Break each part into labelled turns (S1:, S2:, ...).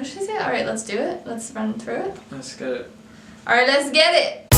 S1: What should I say? Alright, let's do it. Let's run through it.
S2: Let's get it.
S1: Alright, let's get it!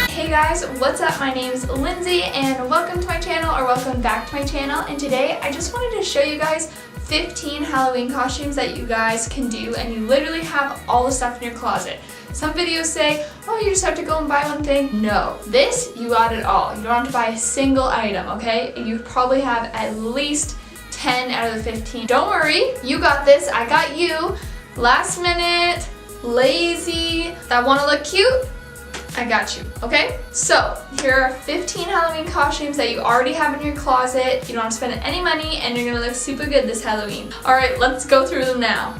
S1: Hey guys, what's up? My name's Lindsay and welcome to my channel, or welcome back to my channel. And today I just wanted to show you guys 15 Halloween costumes that you guys can do, and you literally have all the stuff in your closet. Some videos say, oh, you just have to go and buy one thing. No, this, you got it all. You don't have to buy a single item, okay? You probably have at least 10 out of the 15. Don't worry, you got this, I got you. Last minute, lazy, that wanna look cute, I got you, okay? So, here are 15 Halloween costumes that you already have in your closet. You don't have to spend any money and you're gonna look super good this Halloween. Alright, let's go through them now.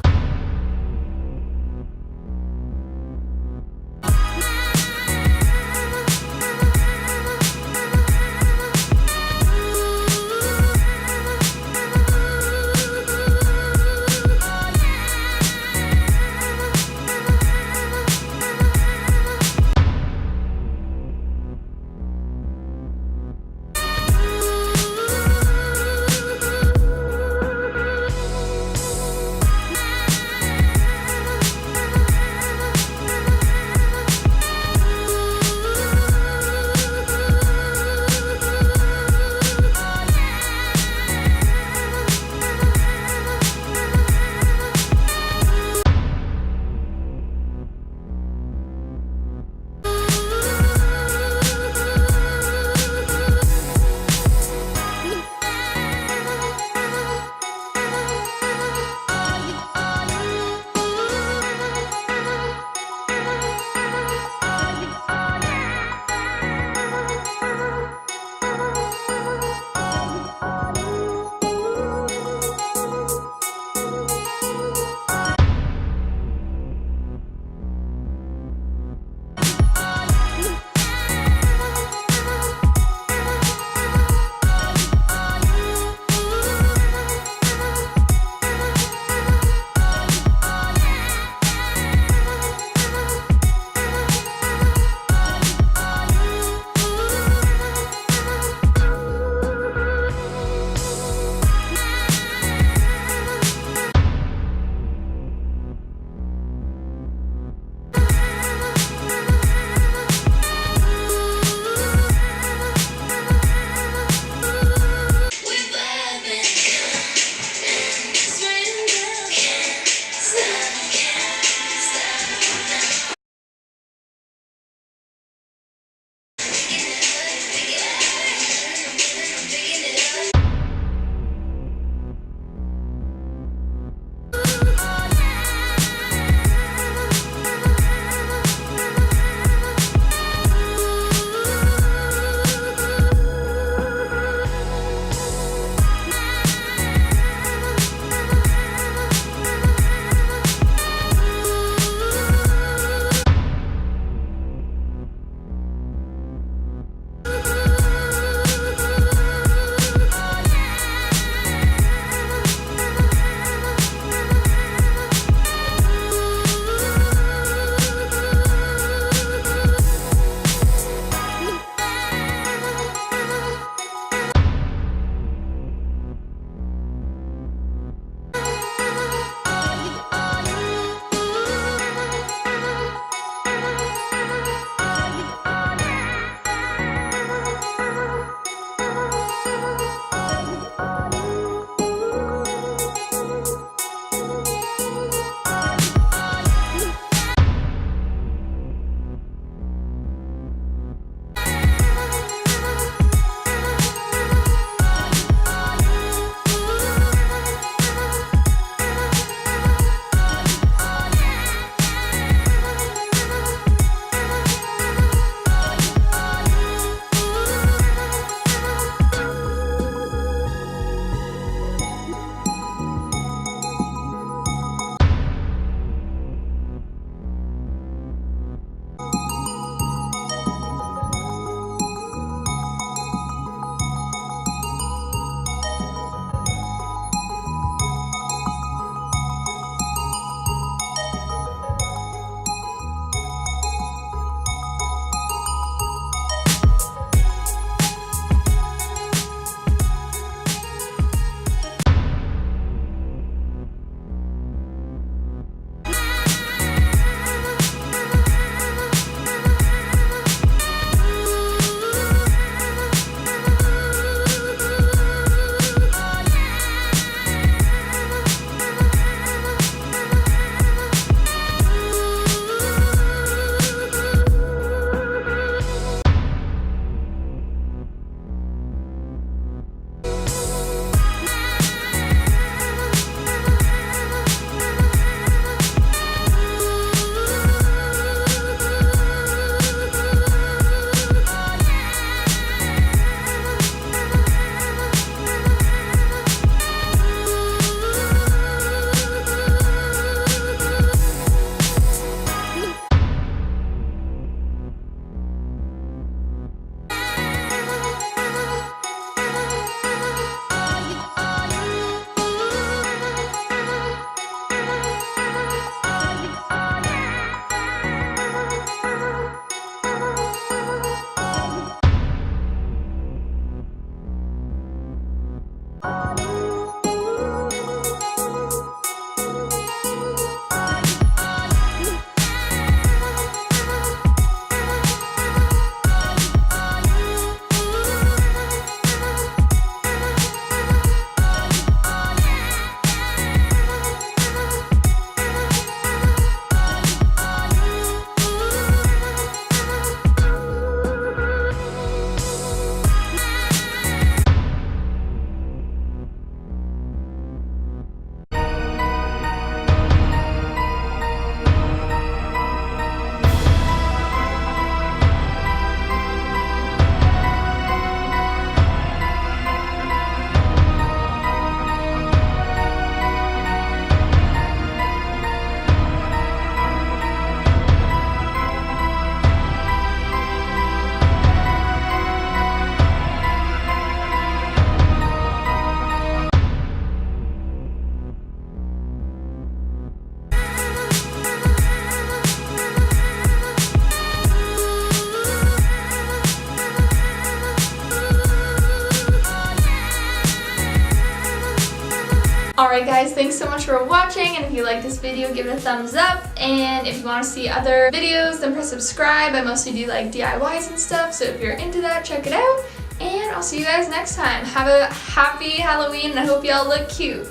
S1: Alright guys, thanks so much for watching, and if you like this video, give it a thumbs up, and if you want to see other videos, then press subscribe. I mostly do like DIYs and stuff, so if you're into that, check it out, and I'll see you guys next time. Have a happy Halloween, and I hope y'all look cute.